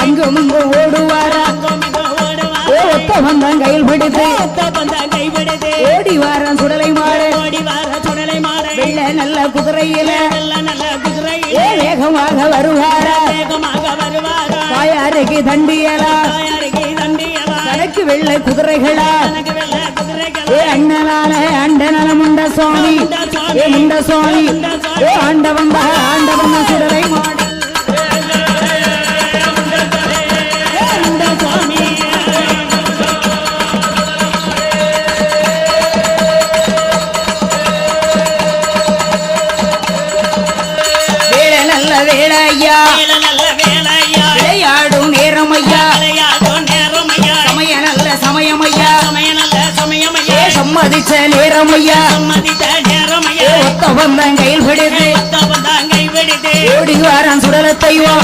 அங்கும் இங்கும் ஓடுவாரா ஒத்த வந்தான் கையில் பிடித்து ஓடி வாரம் சுடலை மாடு வெள்ள நல்ல குதிரையில வேகமாக வருவாரா தாயாருக்கு தண்டியலா தனக்கு வெள்ள குதிரைகளா அண்ணனால அண்டனல முண்ட சுவாமி முண்ட சுவாமி ஆண்டவன் ஆண்டவன் சுடலை மாடு வேளையா விளையாடும் நேரம் ஐயா சமய நல்ல சமயம் ஐயா சம்மதிச்ச நேரம் ஐயா ஒத்த வந்தான் கையில் பிடித்து ஓடி வாரான் சுடலத்தைவா